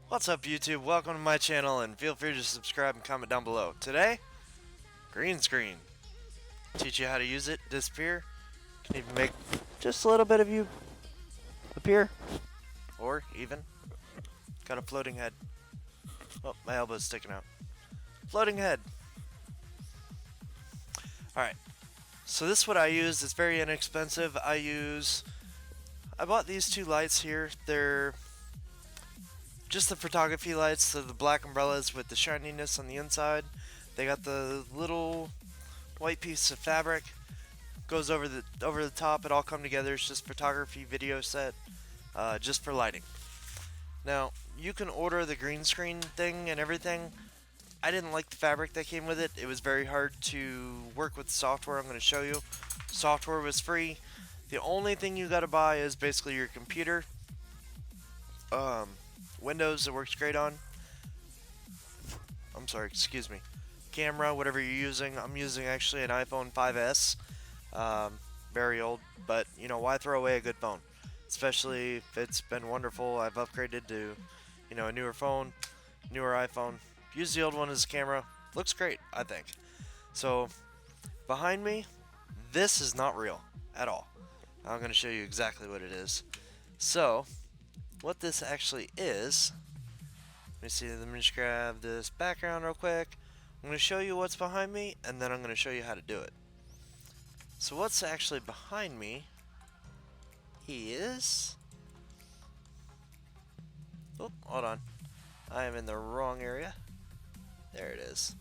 What's up YouTube? Welcome to my channel and feel free to subscribe and comment down below. Today, green screen. Teach you how to use it, disappear. Can even make just a little bit of you appear. Or even, got a floating head. Oh, my elbow's sticking out. Floating head. Alright, so this is what I use. It's very inexpensive. I bought these two lights here. They're just the photography lights, so the black umbrellas with the shininess on the inside. They got the little white piece of fabric goes over the top. It all come together. It's just photography video set, just for lighting. Now you can order the green screen thing and everything. I didn't like the fabric that came with it. It was very hard to work with the software. I'm going to show you. Software was free. The only thing you got to buy is basically your computer. Windows it works great on. I'm sorry, excuse me. Camera, whatever you're using. I'm using actually an iPhone 5S. Very old, but you know, why throw away a good phone? Especially if it's been wonderful. I've upgraded to, you know, a newer phone, newer iPhone. Use the old one as a camera. Looks great, I think. So, behind me, this is not real at all. I'm going to show you exactly what it is. So, what this actually is, let me see, let me just grab this background real quick. I'm going to show you what's behind me, and then I'm going to show you how to do it. So what's actually behind me is... Oh, hold on. I am in the wrong area. There it is.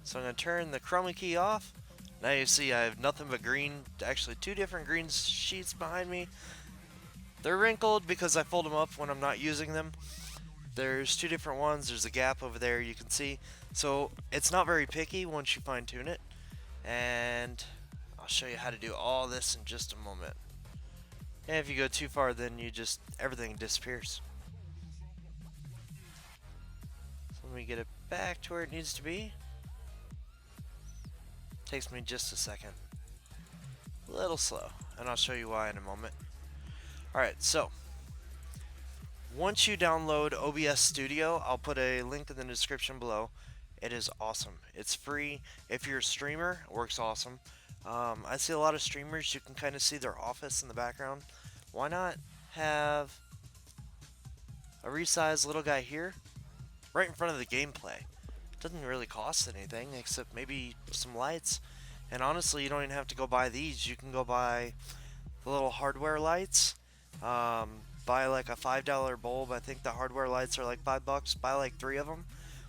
So I'm going to turn the chroma key off. Now you see I have nothing but green, actually two different green sheets behind me. They're wrinkled because I fold them up when I'm not using them. There's two different ones. There's a gap over there you can see. So it's not very picky once you fine tune it. And I'll show you how to do all this in just a moment. And if you go too far, then everything disappears. So let me get it back to where it needs to be. Takes me just a second. A little slow, and I'll show you why in a moment. Alright, so once you download OBS Studio, I'll put a link in the description below. It is awesome. It's free. If you're a streamer, it works awesome. I see a lot of streamers, you can kind of see their office in the background. Why not have a resized little guy here, right in front of the gameplay? It doesn't really cost anything, except maybe some lights. And honestly, you don't even have to go buy these. You can go buy the little hardware lights. Buy like a $5 bulb. I think the hardware lights are like $5. Buy like 3 of them.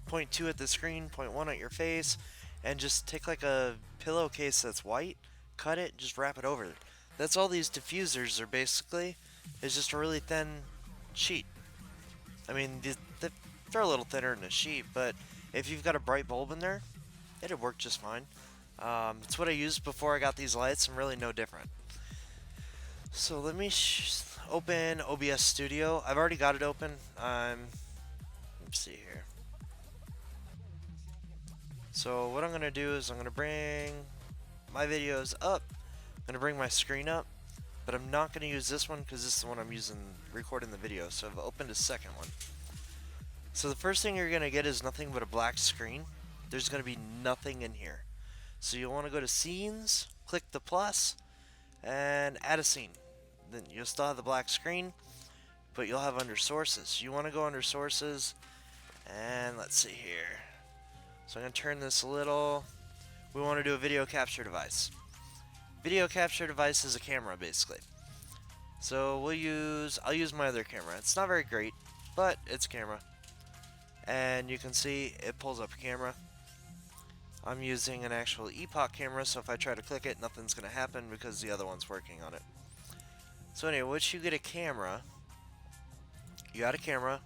Point 2 at the screen, point 1 at your face, and just take like a pillowcase that's white, cut it, just wrap it over. That's all these diffusers are basically, is just a really thin sheet. I mean, they're a little thinner than a sheet, but if you've got a bright bulb in there, it'd work just fine. It's what I used before I got these lights, and really no different. So let me open OBS Studio. I've already got it open. Let's see here. So what I'm going to do is I'm going to bring my videos up. I'm going to bring my screen up. But I'm not going to use this one because this is the one I'm using recording the video. So I've opened a second one. So the first thing you're going to get is nothing but a black screen. There's going to be nothing in here. So you'll want to go to Scenes, click the plus, and add a scene. Then you'll still have the black screen, but you'll have under Sources. You want to go under Sources, and let's see here. So I'm going to turn this a little. We want to do a video capture device. Video capture device is a camera, basically. So I'll use my other camera. It's not very great, but it's a camera. And you can see it pulls up a camera. I'm using an actual Epoch camera, so if I try to click it, nothing's going to happen because the other one's working on it. So anyway, once you get a camera, you add a camera,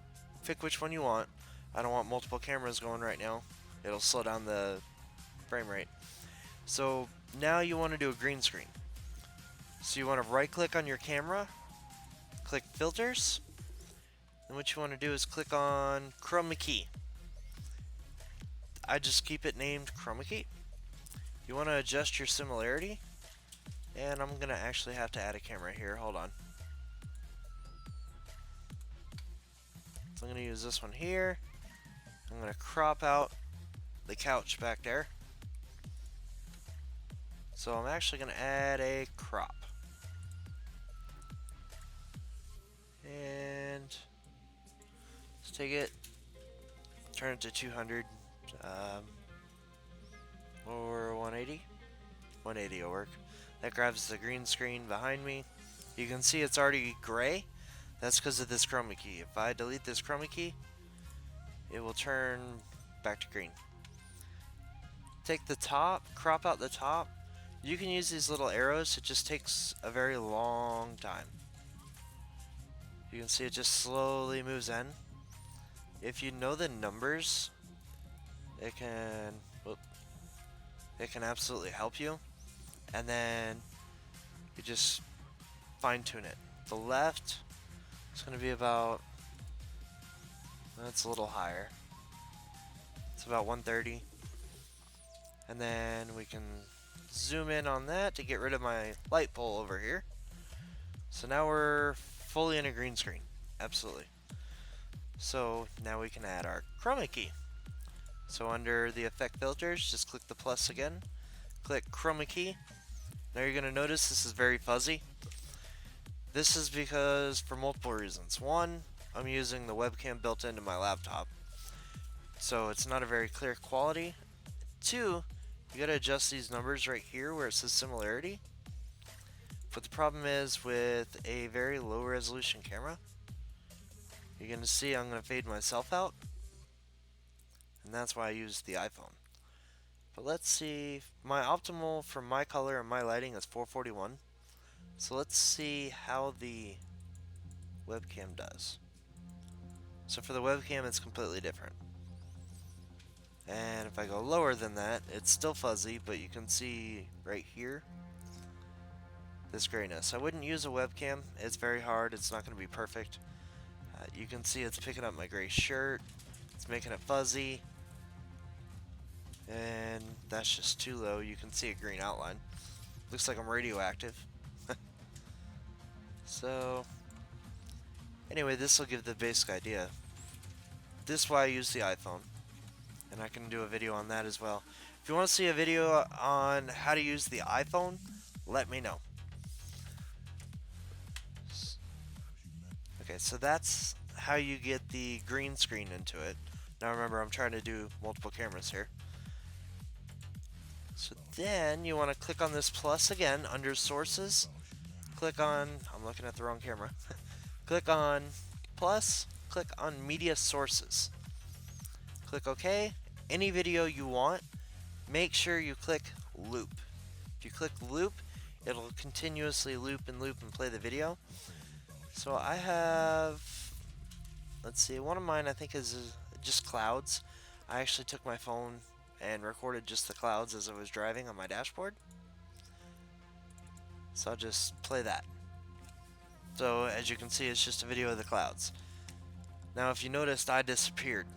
pick which one you want. I don't want multiple cameras going right now. It'll slow down the frame rate. So now you want to do a green screen. So you want to right click on your camera, click filters, and what you want to do is click on chroma key. I just keep it named chroma key. You want to adjust your similarity, and I'm gonna actually have to add a camera here. Hold on. I'm going to use this one here. I'm going to crop out the couch back there. So I'm actually going to add a crop. And let's take it, turn it to 200, or 180. 180 will work. That grabs the green screen behind me. You can see it's already gray. That's because of this chroma key. If I delete this chroma key, it will turn back to green. Take the top, crop out the top. You can use these little arrows. It just takes a very long time. You can see it just slowly moves in. If you know the numbers, it can absolutely help you. And then you just fine tune it. The left is going to be about, that's a little higher. It's about 130. And then we can zoom in on that to get rid of my light pole over here. So now we're fully in a green screen. Absolutely. So now we can add our chroma key. So under the effect filters, just click the plus again. Click chroma key. Now you're going to notice this is very fuzzy. This is because for multiple reasons. One, I'm using the webcam built into my laptop, so it's not a very clear quality. Two, you gotta adjust these numbers right here where it says similarity. But the problem is with a very low resolution camera, you're gonna see I'm gonna fade myself out, and that's why I use the iPhone. But let's see, my optimal for my color and my lighting is 441. So let's see how the webcam does. So for the webcam, it's completely different. And if I go lower than that, it's still fuzzy, but you can see right here this grayness. I wouldn't use a webcam. It's very hard. It's not going to be perfect. You can see it's picking up my gray shirt. It's making it fuzzy. And that's just too low. You can see a green outline. Looks like I'm radioactive. So, anyway, this will give the basic idea. This is why I use the iPhone. And I can do a video on that as well. If you want to see a video on how to use the iPhone, let me know. Okay, so that's how you get the green screen into it. Now remember, I'm trying to do multiple cameras here. So then you want to click on this plus again under sources. Click on, I'm looking at the wrong camera. Click on plus, click on media sources. Click OK. Any video you want, make sure you click loop. If you click loop, it'll continuously loop and play the video. So I have, let's see, one of mine I think is just clouds. I actually took my phone and recorded just the clouds as I was driving on my dashboard. So I'll just play that. So as you can see, it's just a video of the clouds. Now if you noticed, I disappeared.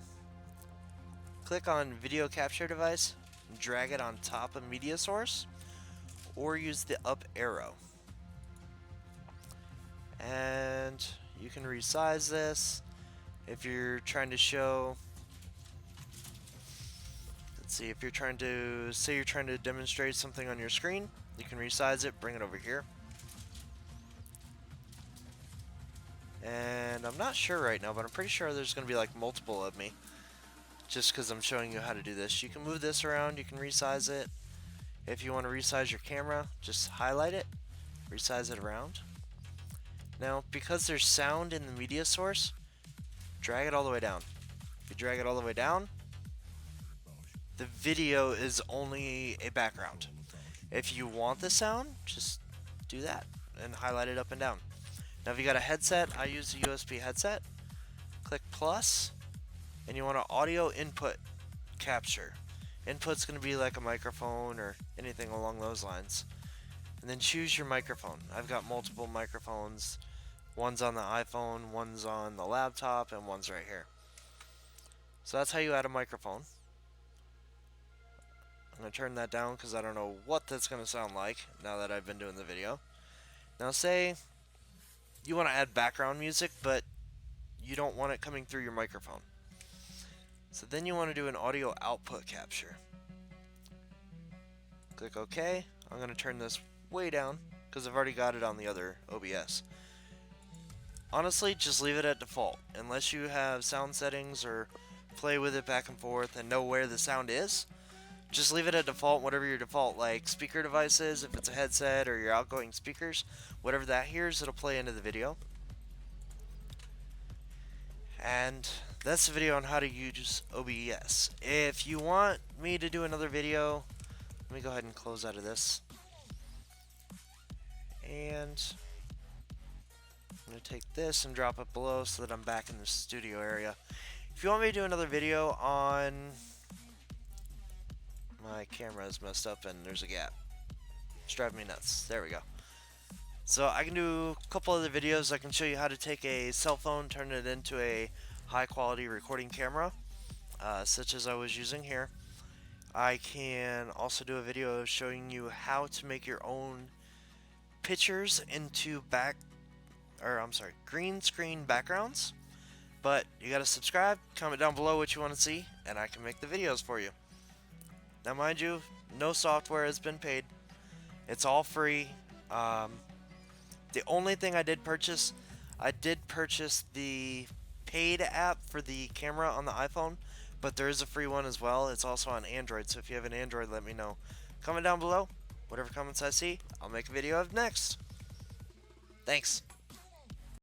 Click on video capture device, drag it on top of media source, or use the up arrow. And you can resize this if you're trying to show, let's see, if you're trying to, say you're trying to demonstrate something on your screen, you can resize it, bring it over here. And I'm not sure right now, but I'm pretty sure there's going to be like multiple of me, just because I'm showing you how to do this. You can move this around, you can resize it. If you want to resize your camera, just highlight it, resize it around. Now, because there's sound in the media source, drag it all the way down. If you drag it all the way down, the video is only a background. If you want the sound, just do that and highlight it up and down. Now if you got a headset, I use a USB headset. Click plus, and you want an audio input capture. Input's going to be like a microphone or anything along those lines. And then choose your microphone. I've got multiple microphones. One's on the iPhone, one's on the laptop, and one's right here. So that's how you add a microphone. I'm going to turn that down because I don't know what that's going to sound like now that I've been doing the video. Now say you want to add background music, but you don't want it coming through your microphone. So then you want to do an audio output capture. Click OK. I'm going to turn this way down because I've already got it on the other OBS. Honestly, just leave it at default. Unless you have sound settings or play with it back and forth and know where the sound is, just leave it at default, whatever your default, like speaker device is, if it's a headset or your outgoing speakers, whatever that hears, it'll play into the video. And that's the video on how to use OBS. If you want me to do another video, let me go ahead and close out of this. And I'm going to take this and drop it below so that I'm back in the studio area. If you want me to do another video on... My camera is messed up and there's a gap. It's driving me nuts. There we go. So I can do a couple other videos. I can show you how to take a cell phone, turn it into a high quality recording camera, such as I was using here. I can also do a video showing you how to make your own pictures into green screen backgrounds. But you gotta subscribe, comment down below what you want to see, and I can make the videos for you. Now mind you, no software has been paid. It's all free. The only thing I did purchase the paid app for the camera on the iPhone, but there is a free one as well. It's also on Android, so if you have an Android, let me know. Comment down below. Whatever comments I see, I'll make a video of next. Thanks.